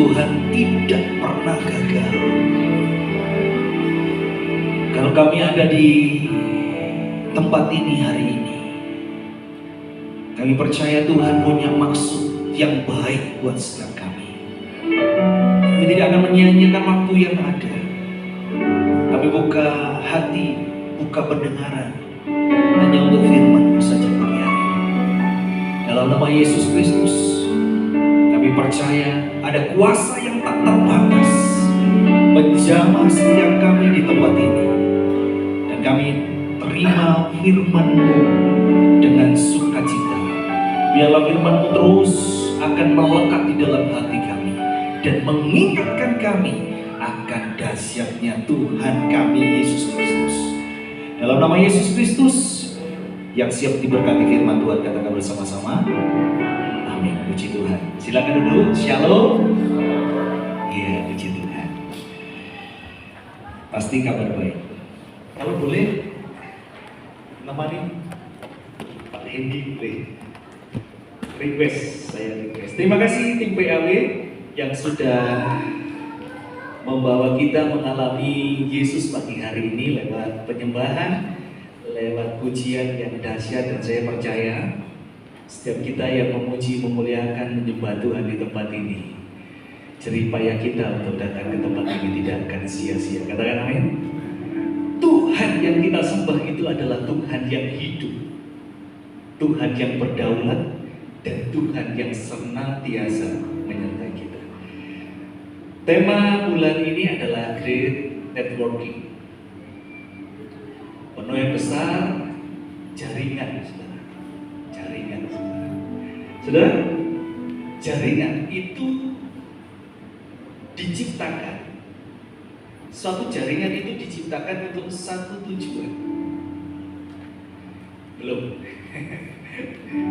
Tuhan tidak pernah gagal. Kalau kami ada di tempat ini hari ini, kami percaya Tuhan punya maksud yang baik buat setiap kami. Kami tidak akan menyia-nyiakan waktu yang ada. Kami buka hati, buka pendengaran hanya untuk firman saja pagi hari ini. Dalam nama Yesus Kristus, kami percaya ada kuasa yang tak terbatas menjamah setiap kami di tempat ini. Dan kami terima firman-Mu dengan sukacita. Biarlah firman-Mu terus akan melekat di dalam hati kami dan mengingatkan kami akan dahsyatnya Tuhan kami Yesus Kristus. Dalam nama Yesus Kristus yang siap diberkati firman Tuhan, katakan bersama-sama. Amin. Puji Tuhan. Silakan duduk. Shalom. Iya, puji Tuhan. Pasti kabar baik. Kalau boleh, namanya Pak Hendy request. Terima kasih tim PAW yang sudah membawa kita mengalami Yesus pagi hari ini lewat penyembahan, lewat pujian yang dahsyat. Dan saya percaya setiap kita yang memuji, memuliakan, menyembah Tuhan di tempat ini, jerih payah kita untuk datang ke tempat ini tidak akan sia-sia. Katakan amin. Tuhan yang kita sembah itu adalah Tuhan yang hidup, Tuhan yang berdaulat, dan Tuhan yang senantiasa menyertai kita. Tema bulan ini adalah Great Networking. Penuh yang besar, jaringan, saudara. Jaringan, saudara. Saudara, jaringan itu diciptakan. Suatu jaringan itu diciptakan untuk satu tujuan. Belum.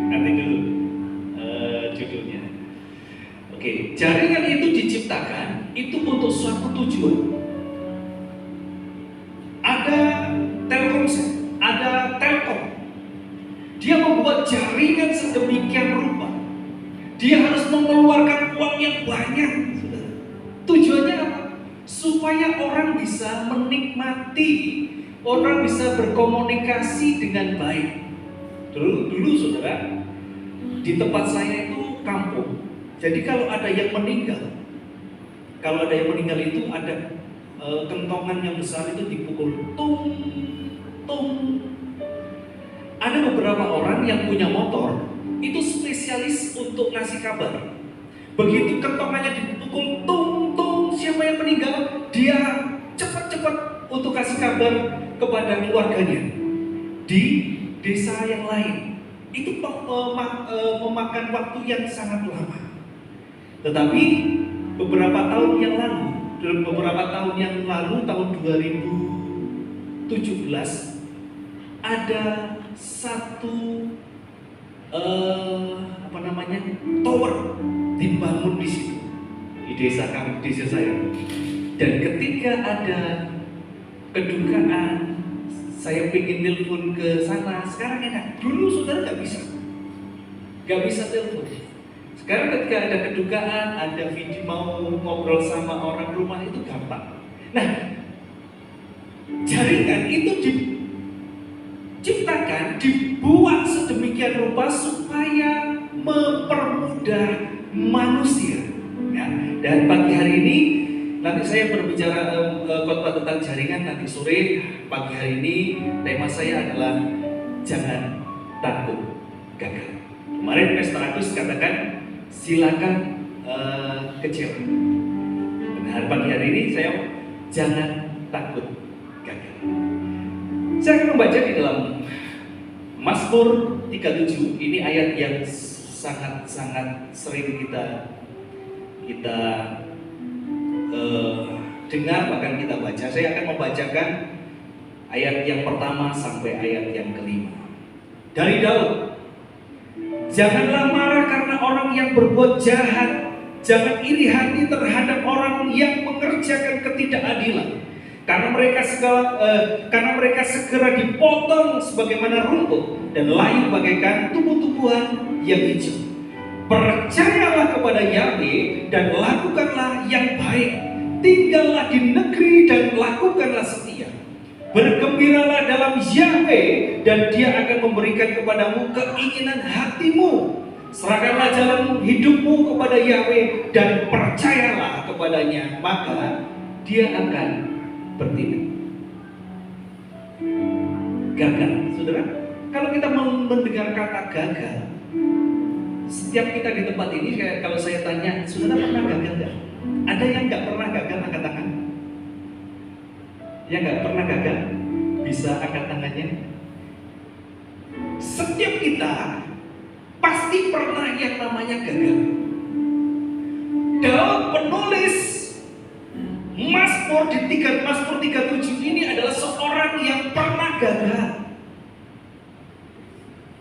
Nanti dulu judulnya. Oke, jaringan itu diciptakan itu untuk suatu tujuan. Ada Telkomsel, ada Telkom. Dia membuat jaringan sedemikian rupa. Dia harus mengeluarkan uang yang banyak. Tujuannya apa? Supaya orang bisa menikmati, orang bisa berkomunikasi dengan baik. Dulu saudara, di tempat saya itu kampung. Jadi kalau ada yang meninggal, itu ada kentongan yang besar itu dipukul tung tung. Ada beberapa orang yang punya motor itu spesialis untuk ngasih kabar. Begitu kentongannya dipukul tung tung, siapa yang meninggal, dia cepat-cepat untuk kasih kabar kepada keluarganya di desa yang lain. Itu memakan waktu yang sangat lama. Tetapi beberapa tahun yang lalu, tahun 2017, ada satu tower dibangun di situ, di desa kami, desa saya. Dan ketika ada kedukaan, saya pengen telepon ke sana. Sekarang enak. Dulu saudara nggak bisa telepon. Sekarang ketika ada kedukaan, ada video, mau ngobrol sama orang rumah, itu gampang. Nah, jaringan itu diciptakan, dibuat sedemikian rupa supaya mempermudah manusia. Ya. Dan pagi hari ini nanti saya berbicara khotbah tentang jaringan nanti sore. Pagi hari ini tema saya adalah jangan takut gagal. Kemarin Pastor Agus katakan silakan kecewa. Dan pagi hari ini saya jangan takut gagal. Saya akan membaca di dalam Mazmur 37. Ini ayat yang sangat-sangat sering kita dengar, bahkan kita baca. Saya akan membacakan ayat yang pertama sampai ayat yang kelima. Dari Daud. Janganlah marah karena orang yang berbuat jahat. Jangan iri hati terhadap orang yang mengerjakan ketidakadilan. Karena mereka segera dipotong sebagaimana rumput dan layu bagaikan tumbuh-tumbuhan yang hijau. Percayalah kepada Yahweh dan lakukanlah yang baik. Tinggallah di negeri dan lakukanlah setia. Bergembiralah dalam Yahweh dan Dia akan memberikan kepadamu keinginan hatimu. Serahkanlah jalan hidupmu kepada Yahweh dan percayalah kepadanya, maka Dia akan bertindak. Gagal, saudara. Kalau kita mendengar kata gagal, setiap kita di tempat ini, kalau saya tanya, saudara pernah gagal nggak? Ada yang nggak pernah gagal, angkat tangan. Yang nggak pernah gagal, bisa angkat tangannya. Setiap kita pasti pernah yang namanya gagal. Daud penulis Mazmur 37 ini adalah seorang yang pernah gagal.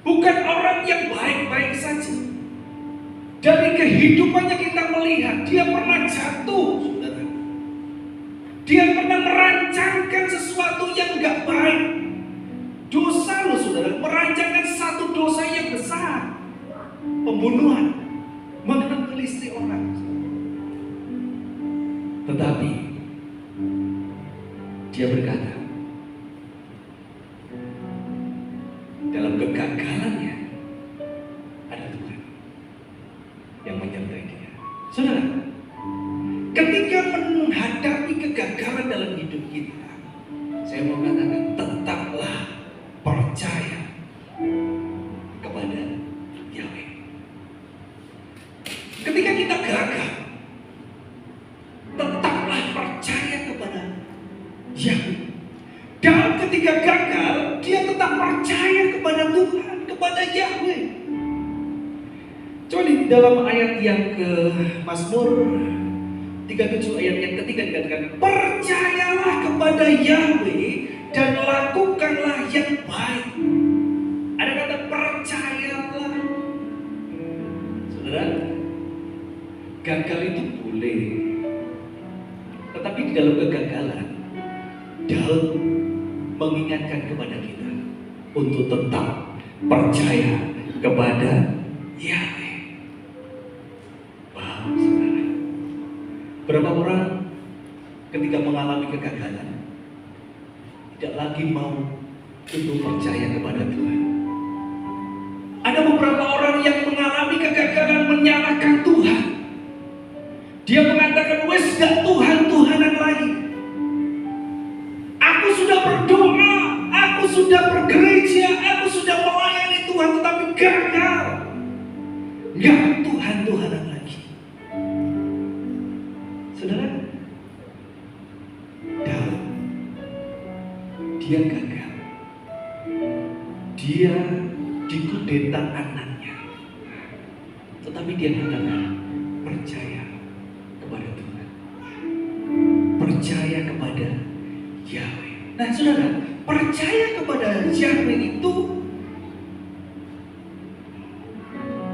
Bukan orang yang baik-baik saja. Dari kehidupannya kita melihat dia pernah jatuh, saudara. Dia pernah merancangkan sesuatu yang gak baik. Dosa loh saudara, merancangkan satu dosa yang besar. Pembunuhan, mengambil istri orang. Tetapi dia berkata, dalam kegagalannya ada Tuhan yang menyertai dia. Saudara, ketika menghadapi kegagalan dalam hidup kita, saya mau katakan, tetaplah percaya kepada Yahweh. Ketika kita gagal, tetaplah percaya kepada Yahweh. Dan ketika gagal, dia tetap percaya kepada Tuhan, kepada Yahweh. Coba di dalam ayat yang ke Mazmur 37 ayat yang ketiga dikatakan, percayalah kepada Yahweh dan lakukanlah yang baik. Ada kata percayalah. Saudara, gagal itu boleh, tetapi di dalam kegagalan, Daud mengingatkan kepada kita untuk tetap percaya kepada Yahweh. Wow, saudara. Berapa orang ketika mengalami kegagalan tidak lagi mau untuk percaya kepada Tuhan. Ada beberapa orang yang mengalami kegagalan menyalahkan Tuhan. Dia mengatakan, wes gak Tuhan-Tuhanan lagi. Aku sudah berdoa, aku sudah bergereja, aku sudah melayani Tuhan, tetapi gagal. Gak Tuhan-Tuhanan lagi. Saudara, Daud, dia gagal. Dia dikudeta anaknya, tetapi dia katakan, percaya kepada Tuhan, percaya kepada Yahweh. Nah saudara, percaya kepada Yahweh itu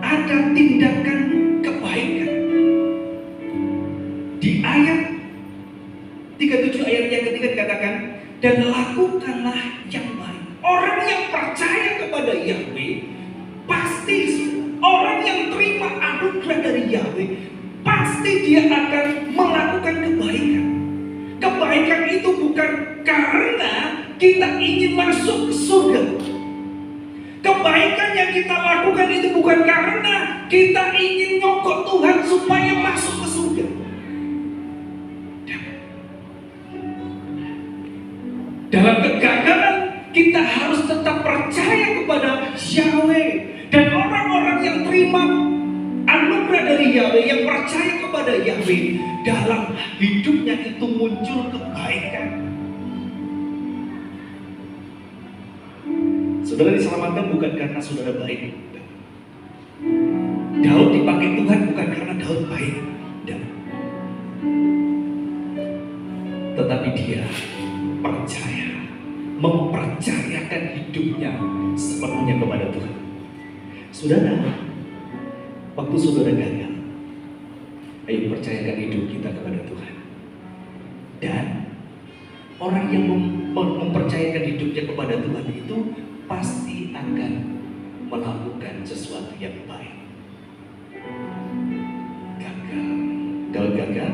ada tindakan kebaikan. Di ayat 37 ayat yang ketiga dikatakan, dan lakukanlah yang baik. Orang yang percaya kepada Yahweh, pasti orang yang terima anugerah dari Yahweh, pasti dia akan melakukan kebaikan. Kebaikan itu bukan karena kita ingin masuk ke surga. Kebaikan yang kita lakukan itu bukan karena kita ingin nyokot Tuhan supaya masuk ke surga. Dalam kegagalan, kita harus tetap percaya kepada Yahweh. Dan orang-orang yang terima anugerah dari Yahweh, yang percaya kepada Yahweh, dalam hidupnya itu muncul kebaikan. Saudara diselamatkan bukan karena saudara baik. Daud dipakai Tuhan bukan karena Daud baik. Tetapi dia percaya, mempercayakan hidupnya sepenuhnya kepada Tuhan. Saudara, waktu saudara gagal, ayo percayakan hidup kita kepada Tuhan. Dan orang yang mempercayakan hidupnya kepada Tuhan itu pasti akan melakukan sesuatu yang baik. Daud gagal,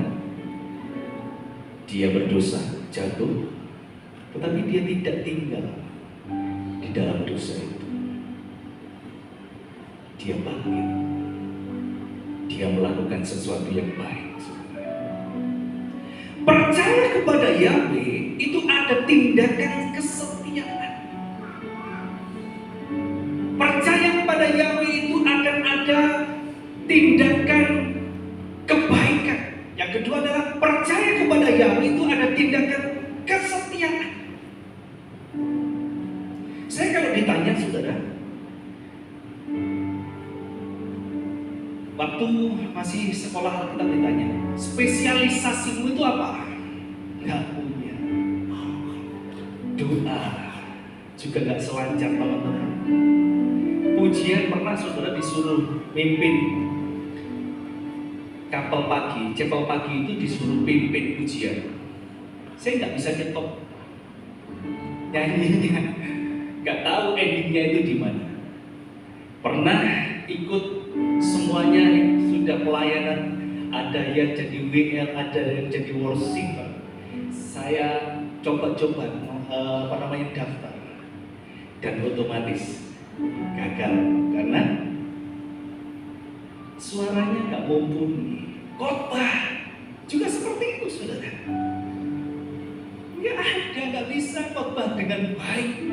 dia berdosa, jatuh, tetapi dia tidak tinggal di dalam dosa itu. Dia bangkit, dia melakukan sesuatu yang baik. Percaya kepada Yahweh itu ada tindakan kesetiaan. Percaya kepada Yahweh itu akan ada tindakan kebaikan. Yang kedua adalah percaya kepada Yahweh itu ada tindakan kesetiaan. Saya kalau ditanya saudara, waktu masih sekolah kita ditanya, spesialisasimu itu apa? Nggak punya. Doa juga nggak selancar teman-teman. Pujian pernah saudara disuruh mimpin kapal pagi, cepel pagi itu disuruh pimpin pujian. Saya nggak bisa nyetop nyanyinya, nggak tahu endingnya itu di mana. Pernah ikut semuanya, sudah pelayanan, ada yang jadi WL, ada yang jadi worshiper. Saya coba-coba daftar, dan otomatis gagal karena suaranya nggak mumpuni. Khotbah juga seperti itu saudara, nggak bisa khotbah dengan baik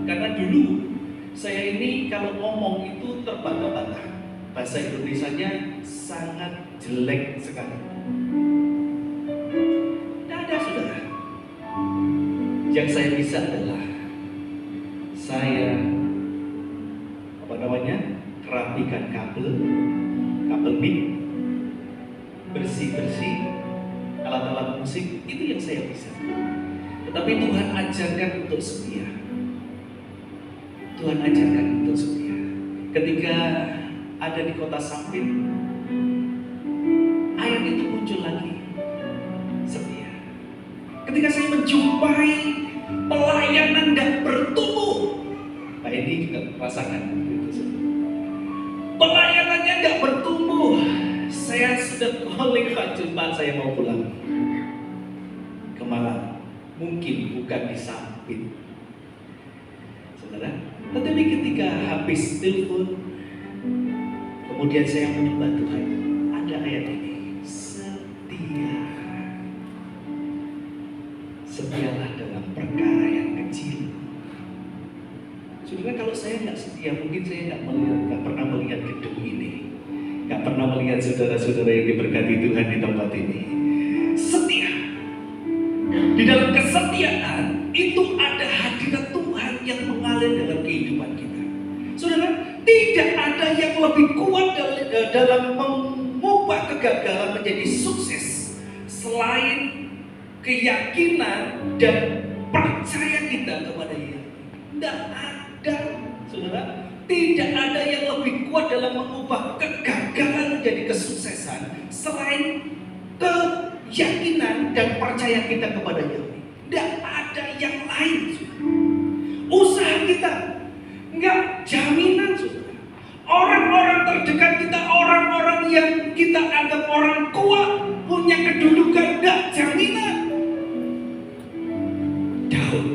karena dulu saya ini kalau ngomong itu terbata-bata, bahasa Indonesianya sangat jelek sekali. Tidak ada saudara. Yang saya bisa adalah saya rapikan kabel mic, bersih-bersih alat-alat musik, itu yang saya bisa. Tetapi Tuhan ajarkan untuk setia. Tuhan ajarkan untuk setia. Ketika ada di kota Sampit, ayat itu muncul lagi, setia. Ketika saya menjumpai pelayanan dan bertumbuh, Pak Edi juga merasakan itu. Pelayanannya nggak bertumbuh, saya sudah calling Pak Jumpan, saya mau pulang ke Malang. Mungkin bukan di Sampit, saudara. Tetapi ketika habis telepon, kemudian saya menyembah Tuhan, ada ayat ini, setia. Setialah dalam perkara yang kecil. Saudara, kalau saya nggak setia, mungkin saya nggak pernah melihat gedung ini, nggak pernah melihat saudara-saudara yang diberkati Tuhan di tempat ini. Setia. Di dalam kesetiaan itu ada hadirat Tuhan yang mengalir dalam kehidupan kita. Saudara, tidak ada yang lebih kuat dalam mengubah kegagalan menjadi sukses selain keyakinan dan percaya kita kepada Dia. Tidak ada, saudara, tidak ada yang lebih kuat dalam mengubah kegagalan menjadi kesuksesan selain keyakinan dan percaya kita kepada Yahweh. Tidak ada yang lain, saudara. Usaha kita nggak jaminan, saudara. Orang-orang terdekat kita, orang-orang yang kita anggap orang kuat, punya kedudukan, nggak jaminan. Daud,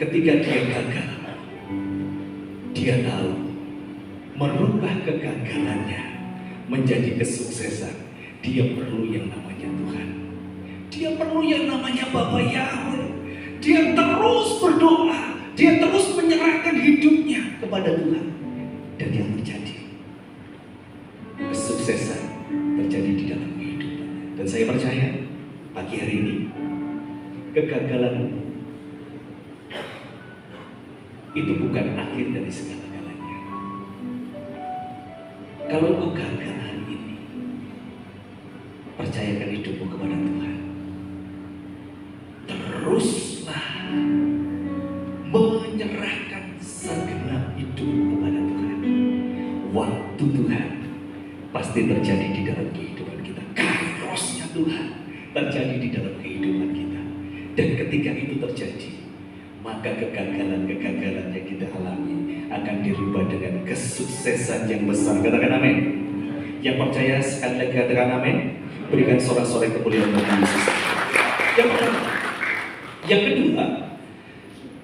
ketika dia gagal, dia tahu merubah kegagalannya menjadi kesuksesan. Dia perlu yang namanya Tuhan. Dia perlu yang namanya Bapa Yahweh. Dia terus berdoa. Dia terus menyerahkan hidupnya kepada Tuhan. Dan yang terjadi, kesuksesan terjadi di dalam kehidupannya. Dan saya percaya pagi hari ini, kegagalan itu bukan akhir dari segala-galanya. Kalau kau gagal hari ini, percayakan hidupmu kepada Tuhan. Teruslah menyerahkan segenap hidupmu kepada Tuhan. Waktu Tuhan pasti terjadi di dalam kehidupan kita. Kairosnya Tuhan terjadi di dalam kehidupan kita. Dan ketika itu terjadi, maka kegagalan-kegagalan yang kita alami akan dirubah dengan kesuksesan yang besar. Katakan amin. Yang percaya sekali lagi katakan amin. Berikan sorak-sorai kemuliaan bagi Yesus. Yang pertama. Yang kedua,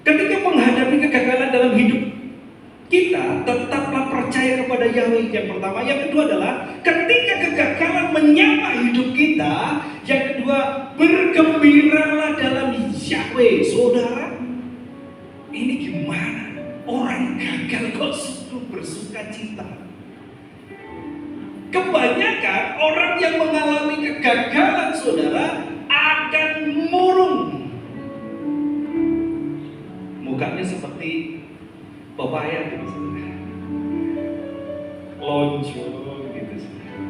ketika menghadapi kegagalan dalam hidup kita, tetaplah percaya kepada Yahweh. Yang pertama. Yang kedua adalah ketika kegagalan menyapa hidup kita. Yang kedua, bergembiralah dalam Yahweh. Saudara, ini gimana? Orang gagal kok sudah bersuka cita. Kebanyakan orang yang mengalami kegagalan, saudara, akan murung. Mukanya seperti pepaya gitu, saudara. Lonjong gitu, saudara.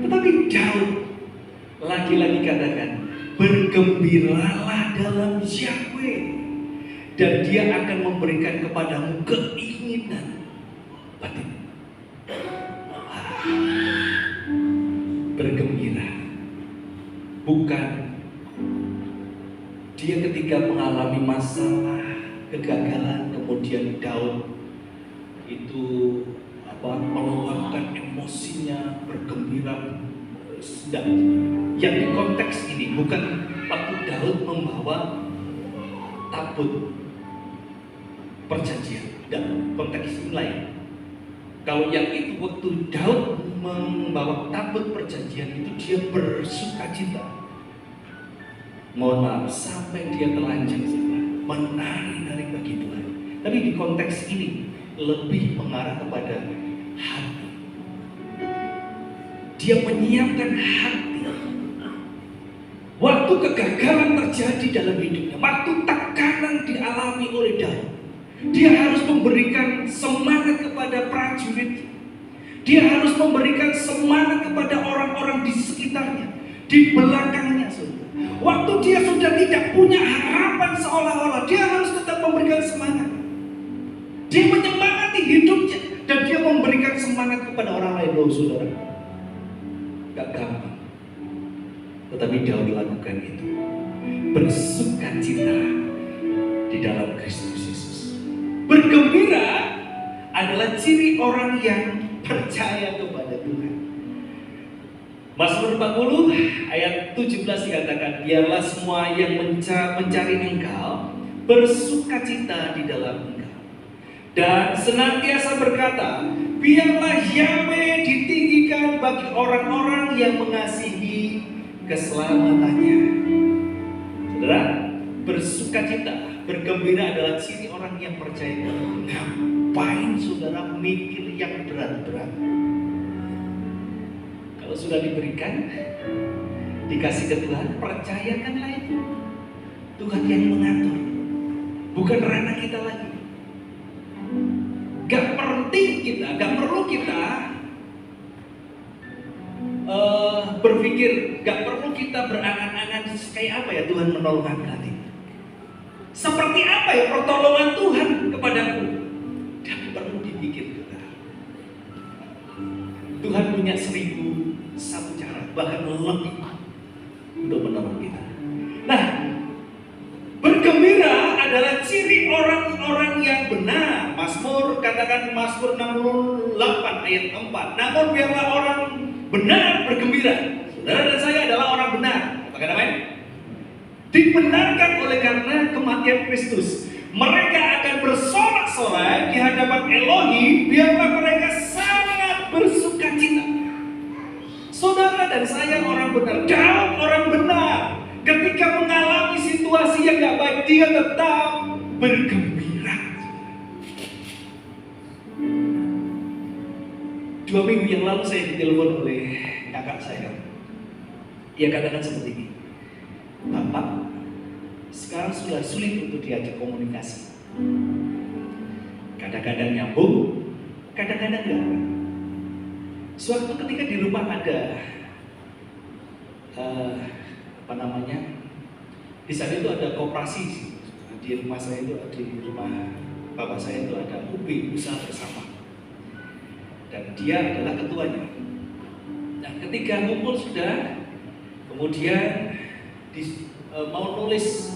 Tetapi Daud lagi-lagi katakan, bergembiralah dalam Yahweh, dan Dia akan memberikan kepadamu keinginan batin. Bergembira, bukan dia ketika mengalami masalah kegagalan, kemudian Daud itu meluapkan emosinya, bergembira. Sedang yang di konteks ini bukan waktu Daud membawa tabut perjanjian, dan konteks ini lain. Kalau yang itu waktu Daud membawa tabut perjanjian itu dia bersuka cita. Mohon maaf, sampai dia telanjang menari-nari bagi Tuhan. Tapi di konteks ini lebih mengarah kepada hati. Dia menyiapkan hati. Waktu kegagalan terjadi dalam hidupnya, waktu tekanan dialami oleh Daud, dia harus memberikan semangat kepada prajurit. Dia harus memberikan semangat kepada orang-orang di sekitarnya, di belakangnya, saudara. Waktu dia sudah tidak punya harapan, seolah-olah dia harus tetap memberikan semangat. Dia menyemangati hidupnya dan dia memberikan semangat kepada orang lain, loh saudara. Gak gampang, tetapi Daud lakukan itu. Bersuka cita di dalam Kristus Yesus. Bergembira adalah ciri orang yang percaya kepada Tuhan. Mazmur 40 ayat 17 dikatakan, biarlah semua yang mencari Engkau bersuka cita di dalam Engkau, dan senantiasa berkata, biarlah Yahweh ditinggikan bagi orang-orang yang mengasihi keselamatannya. Saudara, bersuka cita, bergembira adalah ciri orang yang percaya. Ngapain saudara mikir yang berat-berat? Kalau sudah diberikan, dikasih ke Tuhan, percayakanlah itu. Tuhan yang mengatur, bukan ranah kita lagi. Gak penting kita, gak perlu kita berpikir, gak perlu kita berangan-angan kayak apa ya Tuhan menolong hati. Seperti apa ya pertolongan Tuhan kepadaku. Dan perlu dipikir kita. Tuhan punya 1001 cara, bahkan lebih untuk menolong kita. Nah, bergembira adalah ciri orang-orang yang benar. Mazmur, katakan Mazmur 68 ayat 4. Namun biarlah orang benar bergembira. Saudara dan saya adalah orang benar. Katakan amin. Dibenarkan oleh karena kematian Kristus. Mereka akan bersorak-sorai di hadapan Elohim. Biarlah mereka sangat bersuka cita. Saudara dan saya orang benar. Daud orang benar. Ketika mengalami situasi yang gak baik, dia tetap bergembira. 2 minggu yang lalu saya ditelepon oleh kakak saya. Dia katakan seperti ini, Bapak, sekarang sudah sulit untuk diajak komunikasi. Kadang-kadang nyambung, kadang-kadang enggak. Suatu ketika di rumah ada di sana itu ada koperasi. Di rumah saya itu, di rumah bapak saya itu ada UB, usaha bersama, dan dia adalah ketuanya. Nah, ketika ngumpul sudah, kemudian mau nulis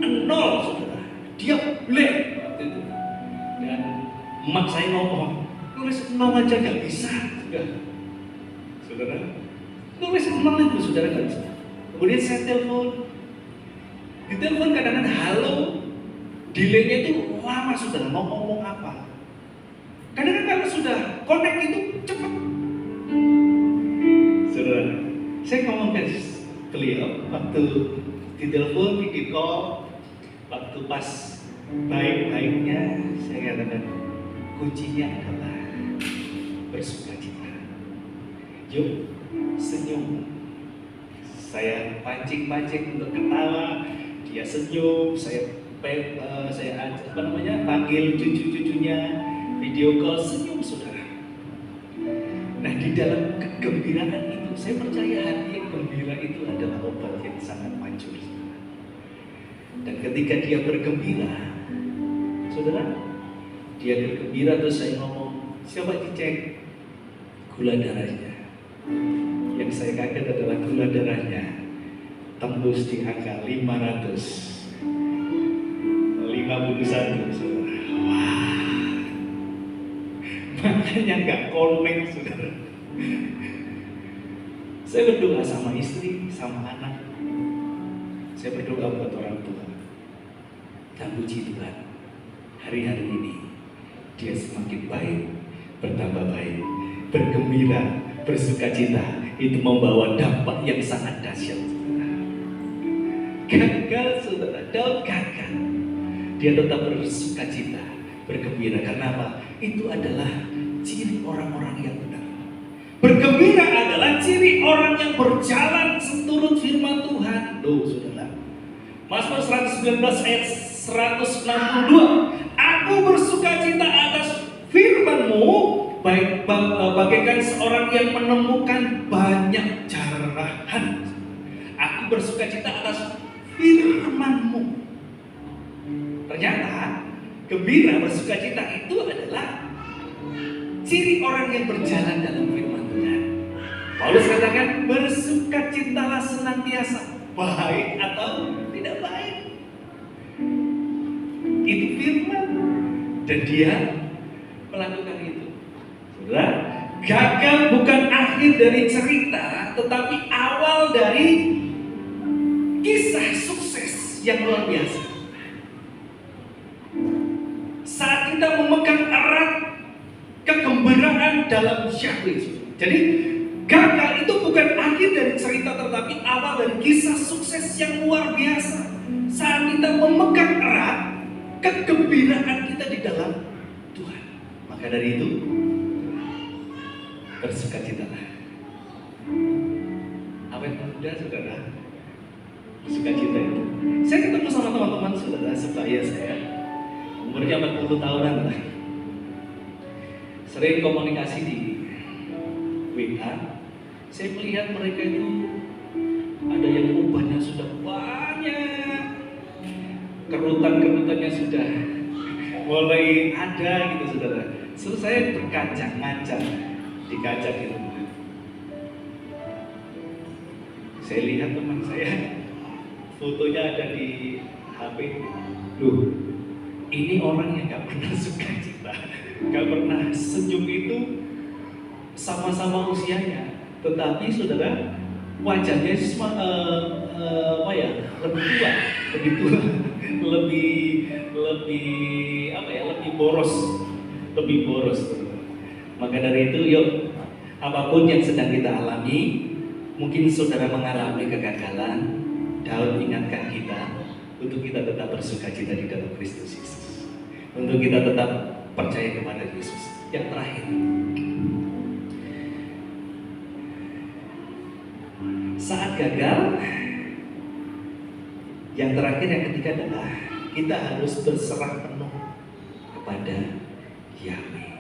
0, saudara, dia blank waktu itu. Dan emak saya ngomong, nulis 0 aja gak bisa, sudah. saudara. Tulis ulang itu saudara nggak bisa. Kemudian saya telepon. Di telepon kadang-kadang halo, delaynya itu lama saudara, mau ngomong apa. Kadang-kadang kalau sudah connect itu cepat. Saudara, saya ngomong ke beliau waktu di telepon, video call, waktu pas baik-baiknya saya katakan kuncinya adalah bersukacita. Yuk senyum. Saya pancing-pancing untuk ketawa, dia senyum, saya panggil cucu-cucunya, video call, senyum saudara. Nah di dalam kegembiraan itu, saya percaya hati yang gembira itu adalah obat yang sangat manjur. Dan ketika dia bergembira, saudara, dia bergembira terus saya ngomong, siapa dicek gula darahnya. Yang saya kaget adalah gula darahnya tembus di angka 551, saudara. Wah, makanya nggak connect, saudara. Saya berdoa sama istri, sama anak. Saya berdoa buat orang tua. Dan puji Tuhan, hari-hari ini dia semakin baik, bertambah baik, bergembira, bersukacita. Itu membawa dampak yang sangat dahsyat, saudara. Gagal, saudara, Daud gagal. Dia tetap bersukacita, bergembira. Karena apa? Itu adalah ciri orang-orang yang benar. Bergembira adalah ciri orang yang berjalan seturut firman Tuhan. Loh, saudara. Mazmur 119 ayat 162. Aku bersukacita atas firman-Mu, bagaikan seorang yang menemukan banyak jarahan. Aku bersukacita atas firman-Mu. Ternyata gembira, bersukacita itu adalah ciri orang yang berjalan dalam firman Tuhan. Paulus katakan, bersukacitalah senantiasa, baik atau tidak baik. Itu firman, dan dia melakukan itu. Saudara, gagal bukan akhir dari cerita, tetapi awal dari kisah sukses yang luar biasa. Saat kita memegang erat kegembiraan dalam Yahweh. Jadi gagal itu bukan akhir dari cerita, tetapi awal dari kisah sukses yang luar biasa. Saat kita memegang erat kegembiraan kita di dalam Tuhan. Maka dari itu bersukacitalah. Awet muda, saudara, bersukacita itu. Saya ketemu sama teman-teman saudara sebaya saya, umurnya 40 tahunan lah. Sering komunikasi di WA. Saya melihat mereka itu ada yang ubahnya sudah banyak, kerutan-kerutannya sudah mulai ada gitu, saudara. Terus saya berkaca, ngaca di kaca di rumah. Saya lihat teman saya, fotonya ada di HP. Loh, ini orang yang gak pernah sukacita, gak pernah senyum itu sama-sama usianya. Tetapi saudara, wajahnya lebih tua, lebih boros. Maka dari itu, yuk, apapun yang sedang kita alami, mungkin saudara mengalami kegagalan, Daud ingatkan kita untuk kita tetap bersukacita di dalam Kristus Yesus, untuk kita tetap percaya kepada Yesus. Yang terakhir, saat gagal, yang terakhir, yang ketiga adalah kita harus berserah penuh kepada Yahweh.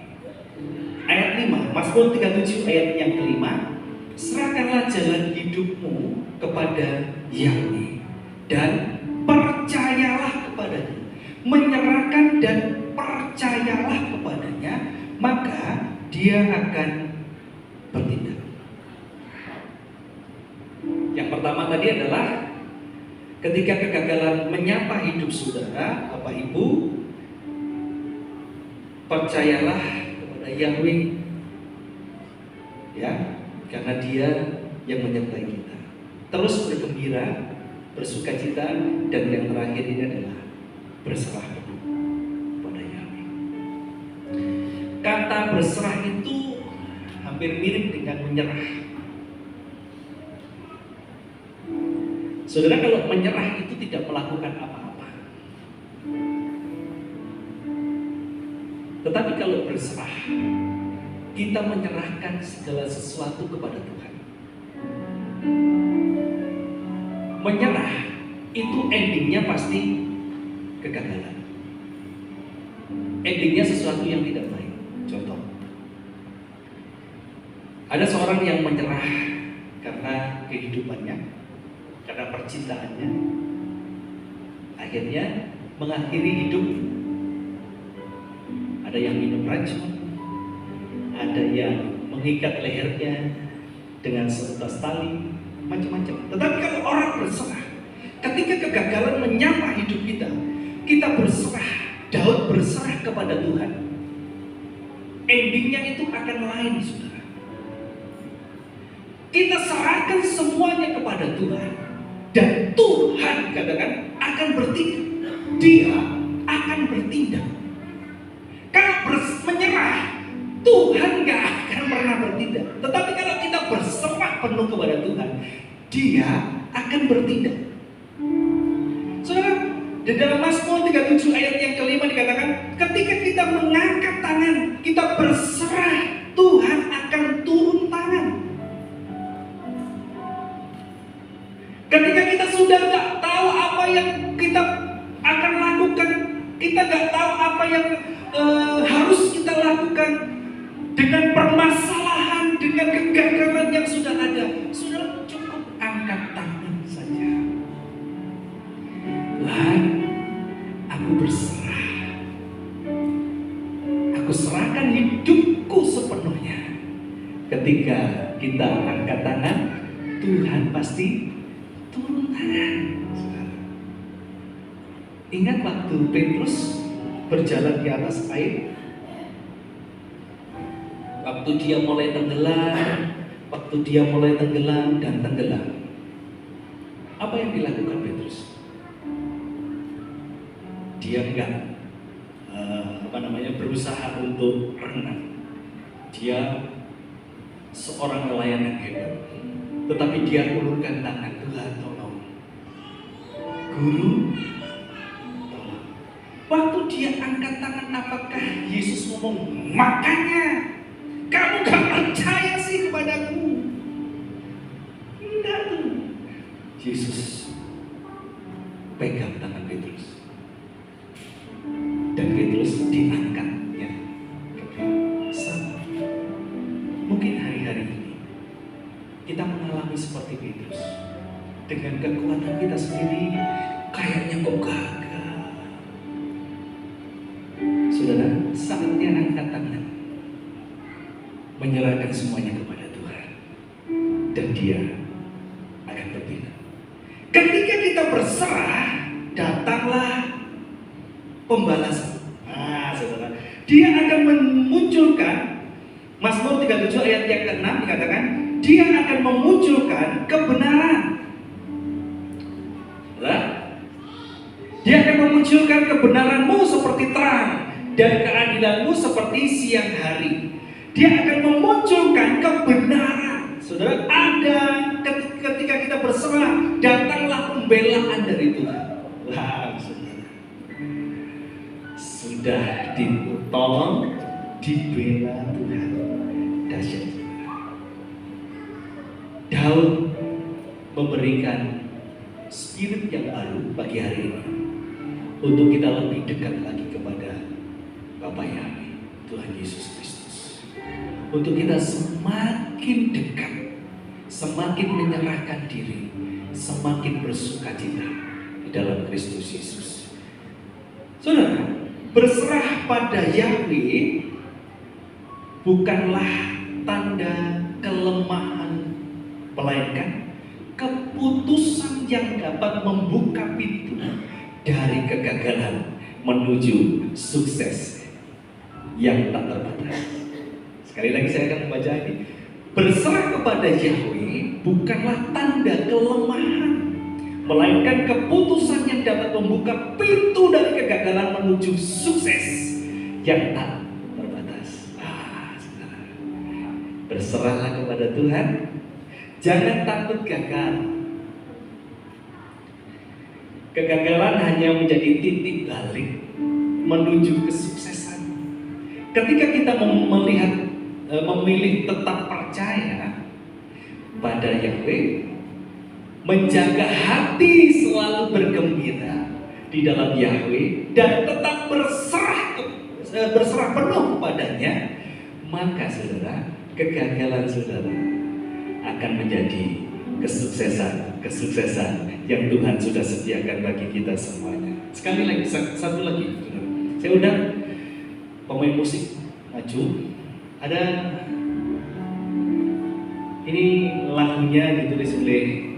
Ayat 5, Mazmur 37 ayat yang kelima, serahkanlah jalan hidupmu kepada Yahweh dan percayalah kepadanya. Menyerahkan dan percayalah kepadanya, maka dia akan bertindak. Yang pertama tadi adalah ketika kegagalan menyapa hidup saudara, Bapak Ibu, percayalah kepada Yahweh. Ya, karena Dia yang menyertai kita. Terus bergembira, bersukacita, dan yang terakhir ini adalah berserah penuh pada Yahweh. Kata berserah itu hampir mirip dengan menyerah. Saudara, kalau menyerah itu tidak melakukan apa-apa. Tetapi kalau berserah, kita menyerahkan segala sesuatu kepada Tuhan. Menyerah itu endingnya pasti kegagalan. Endingnya sesuatu yang tidak baik. Contoh, ada seorang yang menyerah karena kehidupannya, karena percintaannya, akhirnya mengakhiri hidup. Ada yang minum racun, ada yang mengikat lehernya dengan seutas tali, macam-macam. Tetapi kalau orang berserah, ketika kegagalan menyapa hidup kita, kita berserah. Daud berserah kepada Tuhan. Endingnya itu akan lain, saudara. Kita serahkan semuanya kepada Tuhan, dan Tuhan katakan akan bertindak. Dia akan bertindak. Kalau menyerah, Tuhan gak akan pernah bertindak. Tetapi kalau kita berserah penuh kepada Tuhan, Dia akan bertindak. Saudara, di dalam Mazmur 37 ayat yang kelima dikatakan, ketika kita mengangkat tangan, kita berserah, Tuhan akan turun tangan. Ketika kita sudah tak tahu apa yang kita akan lakukan, kita gak tahu apa yang harus kita lakukan, dengan permasalahan, dengan kegagalan yang sudah ada, sudah cukup angkat tangan saja. Tuhan, aku berserah. Aku serahkan hidupku sepenuhnya. Ketika kita angkat tangan, Tuhan pasti turun tangan. Ingat waktu Petrus berjalan di atas air, waktu dia mulai tenggelam dan tenggelam, apa yang dilakukan Petrus? Dia enggak berusaha untuk renang. Dia seorang nelayan yang hebat, tetapi dia ulurkan tangan, Tuhan tolong, Guru tolong. Waktu dia angkat tangan, apakah Yesus ngomong, makanya kamu gak percaya sih kepadaku? Enggak tuh. Yesus pegang tangan Petrus, dan Petrus diangkatnya ke sana. Mungkin hari-hari ini kita mengalami seperti Petrus. Dengan kekuatan kita sendiri, kayaknya kok gagal. Saudara, saatnya angkat tangan, menyerahkan semuanya kepada Tuhan, dan Dia akan bertindak. Ketika kita berserah, datanglah pembalasan. Saudara, Dia akan memunculkan, Mazmur 37 ayat yang ke-6 dikatakan, Dia akan memunculkan kebenaran. Dia akan memunculkan kebenaranmu seperti terang, dan keadilanmu seperti siang hari. Dia akan memunculkan kebenaran. Saudara, ada ketika kita berserah, datanglah pembelaan dari Tuhan. Wah, saudara, sudah ditolong, dibela Tuhan. Dahsyat. Daud memberikan spirit yang baru bagi hari ini, untuk kita lebih dekat lagi kepada Bapa Yahweh, Tuhan Yesus Kristus. Untuk kita semakin dekat, semakin menyerahkan diri, semakin bersukacita di dalam Kristus Yesus. Saudara, berserah pada Yahweh bukanlah tanda kelemahan, melainkan keputusan yang dapat membuka pintu dari kegagalan menuju sukses yang tak terbatas. Sekali lagi saya akan membaca ini. Berserah kepada Yahweh bukanlah tanda kelemahan, melainkan keputusan yang dapat membuka pintu dari kegagalan menuju sukses yang tak terbatas. Saudara, berserahlah kepada Tuhan, jangan takut gagal. Kegagalan hanya menjadi titik balik menuju kesuksesan. Ketika kita memilih tetap percaya pada Yahweh, menjaga hati selalu bergembira di dalam Yahweh dan tetap berserah penuh kepadanya, maka saudara, kegagalan saudara akan menjadi kesuksesan yang Tuhan sudah sediakan bagi kita semuanya. Sekali lagi, satu lagi, saudara. Saya undang pemain musik maju. Ada ini lagunya ditulis oleh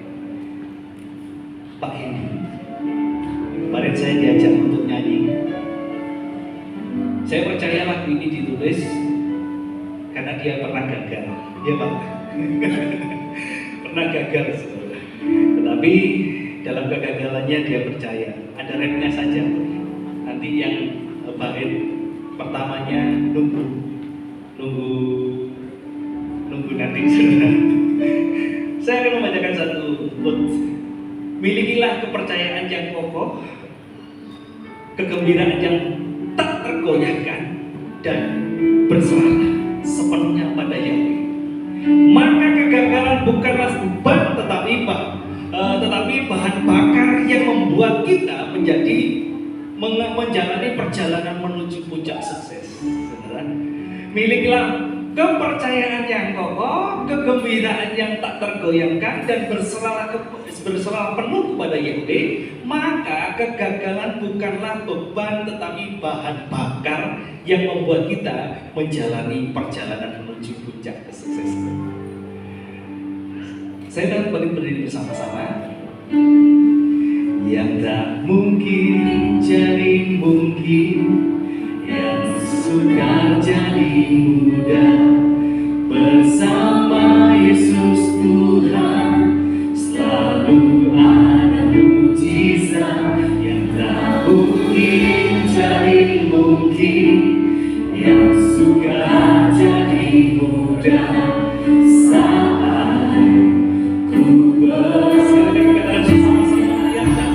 Pak Hendy. Kemarin saya diajak untuk nyanyi. Saya percaya lagu ini ditulis karena dia pernah gagal. Dia pernah gagal, saudara. Tetapi dalam kegagalannya dia percaya. Ada rapnya saja. Nanti yang bait pertamanya nunggu nanti, saudara. Saya akan membacakan satu quote. Milikilah kepercayaan yang kokoh, kegembiraan yang tak tergoyahkan, dan berserahlah sepenuhnya pada Yahweh. Maka kegagalan bukanlah beban, tetapi bahan bakar yang membuat kita menjalani perjalanan menuju puncak sukses. Saudara, miliklah kepercayaan yang kokoh, kegembiraan yang tak tergoyahkan, dan berserah penuh kepada Yahweh. Maka kegagalan bukanlah beban, tetapi bahan bakar yang membuat kita menjalani perjalanan menuju puncak kesuksesan. Saya akan kembali berdiri bersama-sama. Yang tak mungkin jadi mungkin, yang sudah jadi mudah. Bersama Yesus Tuhan selalu ada mujizat. Yang tak mungkin jadi mungkin, yang sudah jadi mudah. Saat ku bersama yang tak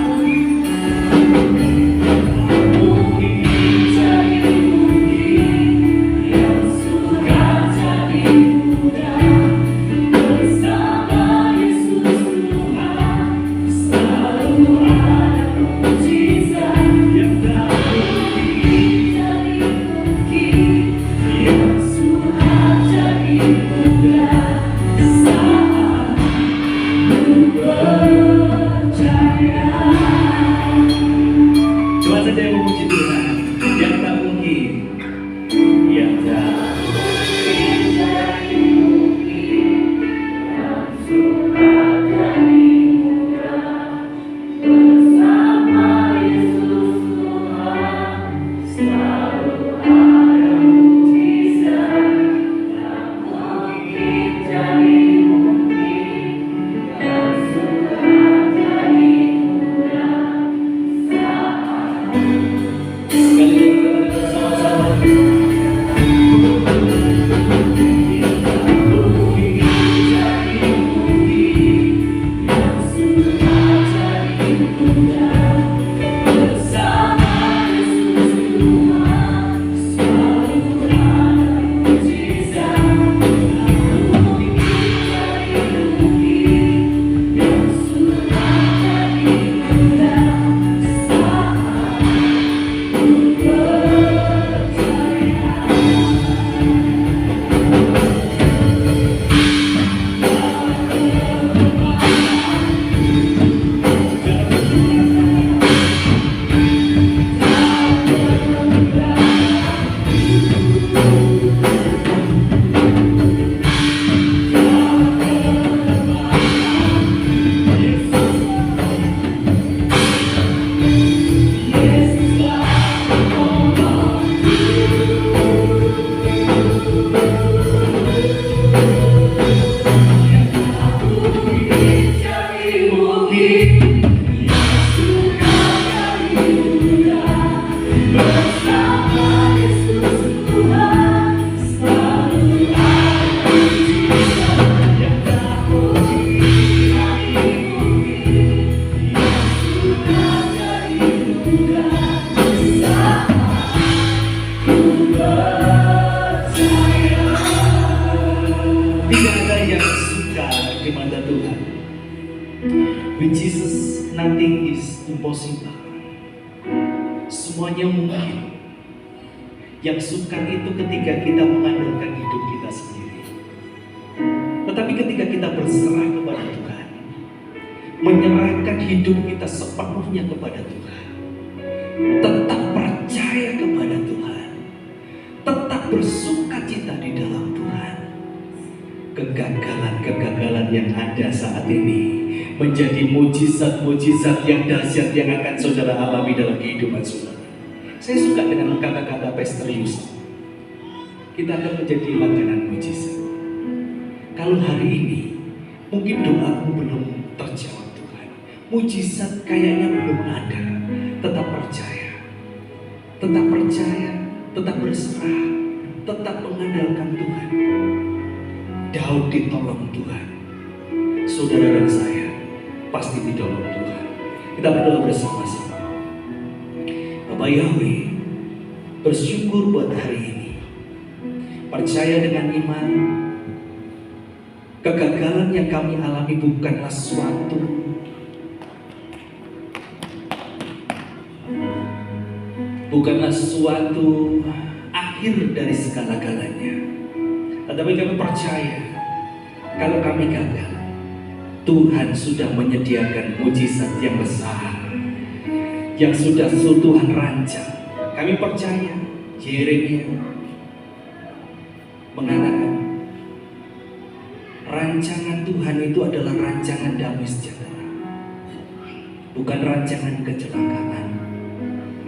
mungkin jadi mungkin, yang sudah jadi mudah. yang suka di mata Tuhan. With Jesus, nothing is impossible. Semuanya mungkin. Yang suka itu ketika kita mengandalkan hidup kita sendiri. Tetapi ketika kita berserah kepada Tuhan, menyerahkan hidup kita sepenuhnya kepada Tuhan, tetap percaya kepada Tuhan, tetap bersuka cita di dalam Tuhan, kegagalan-kegagalan yang ada saat ini menjadi mujizat-mujizat yang dahsyat yang akan saudara alami dalam kehidupan saudara. Saya suka dengan kata-kata Pastor Yusuf. Kita akan menjadi langganan mujizat. Kalau hari ini mungkin doaku belum terjawab Tuhan, mujizat kayaknya belum ada, tetap percaya, tetap berserah, tetap mengandalkan Tuhan. Daud ditolong Tuhan, saudara dan saya pasti ditolong Tuhan. Kita berdoa bersama-sama. Bapak Yahweh, bersyukur buat hari ini. Percaya dengan iman, kegagalan yang kami alami bukanlah suatu akhir dari segala-galanya. Tetapi kami percaya, kalau kami gagal, Tuhan sudah menyediakan mujizat yang besar yang sudah Tuhan rancang. Kami percaya Yeremia mengatakan rancangan Tuhan itu adalah rancangan damai sejahtera, bukan rancangan kecelakaan.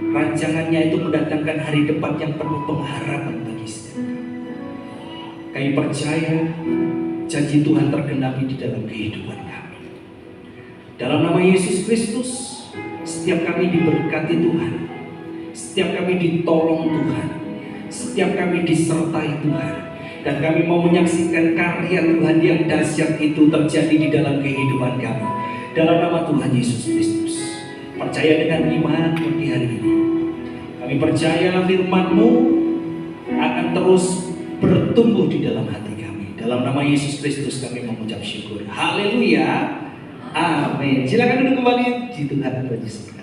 Rancangannya itu mendatangkan hari depan yang penuh pengharapan bagi setiap kami. Kami percaya janji Tuhan tergenapi di dalam kehidupan kami. Dalam nama Yesus Kristus, setiap kami diberkati Tuhan, setiap kami ditolong Tuhan, setiap kami disertai Tuhan, dan kami mau menyaksikan karya Tuhan yang dahsyat itu terjadi di dalam kehidupan kami. Dalam nama Tuhan Yesus Kristus, percaya dengan iman di hari ini. Kami percaya firman-Mu akan terus bertumbuh di dalam hati kami. Dalam nama Yesus Kristus kami mengucap syukur. Haleluya. Amin. Silakan duduk kembali di Tuhan Yesus.